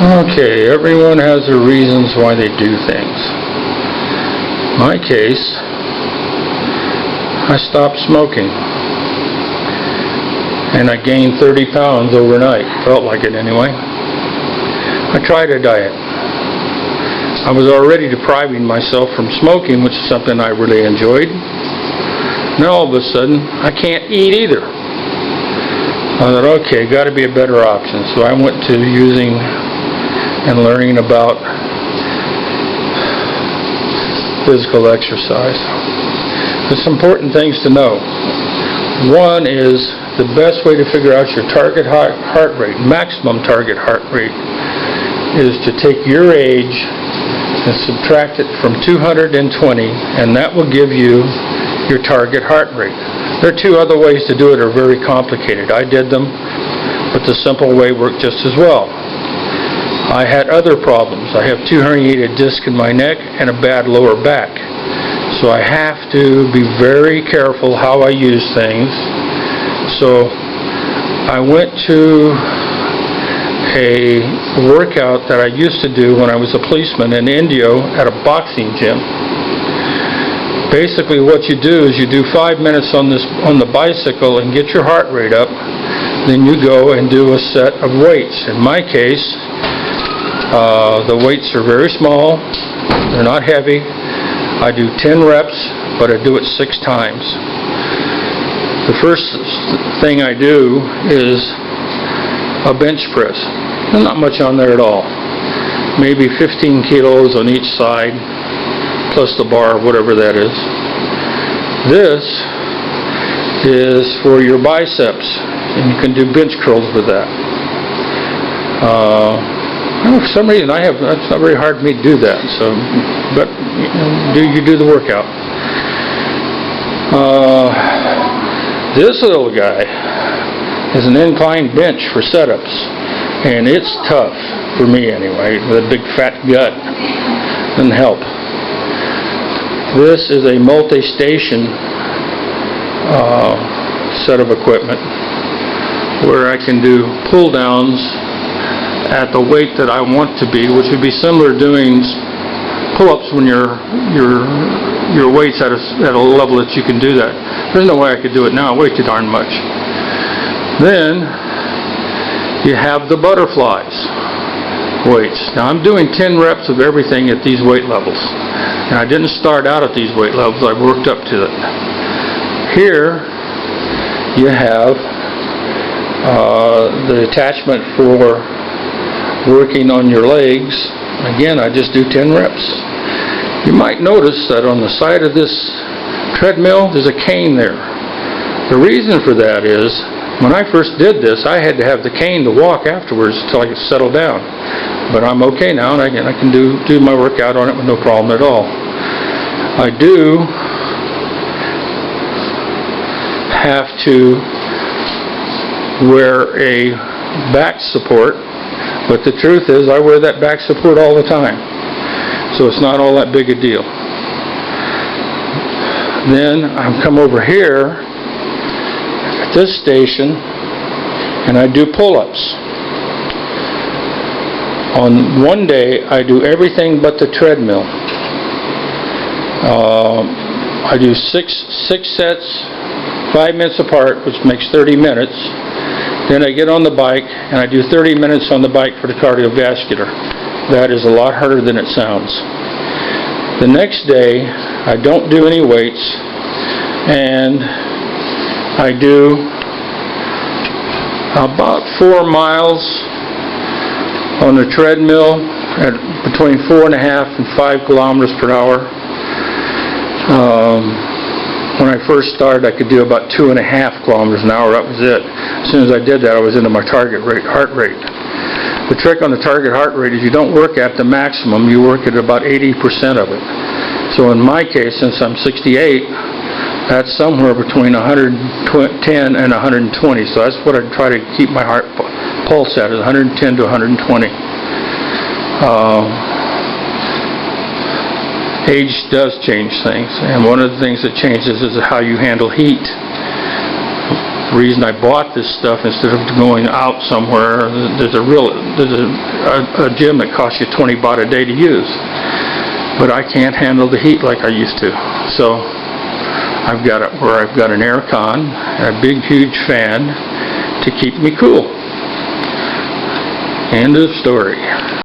Okay, everyone has their reasons why they do things. My case, I stopped smoking and I gained 30 pounds overnight. Felt like it anyway. I tried a diet. I was already depriving myself from smoking, which is something I really enjoyed. Now all of a sudden, I can't eat either. I thought, okay, got to be a better option. So I went to using and learning about physical exercise. There's some important things to know. One is the best way to figure out your target heart rate, maximum target heart rate, is to take your age and subtract it from 220, and that will give you your target heart rate. There are two other ways to do it that are very complicated. I did them, but the simple way worked just as well. I had other problems. I have 2 herniated discs in my neck and a bad lower back. So I have to be very careful how I use things. So I went to a workout that I used to do when I was a policeman in Indio at a boxing gym. Basically what you do is you do 5 minutes on the bicycle and get your heart rate up. Then you go and do a set of weights. In my case, the weights are very small. They're not heavy. I do 10 reps, but I do it 6 times. The first thing I do is a bench press. There's not much on there at all. Maybe 15 kilos on each side, plus the bar, whatever that is. This is for your biceps, and you can do bench curls with that. For some reason it's not very hard for me to do that, but you do the workout. This little guy is an incline bench for setups, and it's tough for me anyway. With a big fat gut doesn't help. This is a multi-station set of equipment where I can do pull downs at the weight that I want to be, which would be similar to doing pull-ups when your weight's at a level that you can do that. There's no way I could do it now. I weigh too darn much. Then you have the butterflies weights. Now I'm doing 10 reps of everything at these weight levels, and I didn't start out at these weight levels. I worked up to it. Here you have the attachment for working on your legs. Again, I just do 10 reps. You might notice that on the side of this treadmill there's a cane there. The reason for that is when I first did this, I had to have the cane to walk afterwards until I could settle down. But I'm okay now, and I can do my workout on it with no problem at all. I do have to wear a back support, but the truth is I wear that back support all the time, so it's not all that big a deal. Then I come over here at this station and I do pull-ups. On one day I do everything but the treadmill. I do six sets, 5 minutes apart, which makes 30 minutes. Then I get on the bike and I do 30 minutes on the bike for the cardiovascular. That is a lot harder than it sounds. The next day I don't do any weights, and I do about 4 miles on the treadmill at between 4.5 and 5 kilometers per hour. When I first started, I could do about 2.5 kilometers an hour. That was it. As soon as I did that, I was into my target heart rate. The trick on the target heart rate is you don't work at the maximum, you work at about 80% of it. So in my case, since I'm 68, that's somewhere between 110 and 120. So that's what I try to keep my heart pulse at, is 110 to 120. Age does change things, and one of the things that changes is how you handle heat. The reason I bought this stuff instead of going out somewhere, there's a gym that costs you 20 baht a day to use. But I can't handle the heat like I used to. So I've got an air con, a big huge fan to keep me cool. End of story.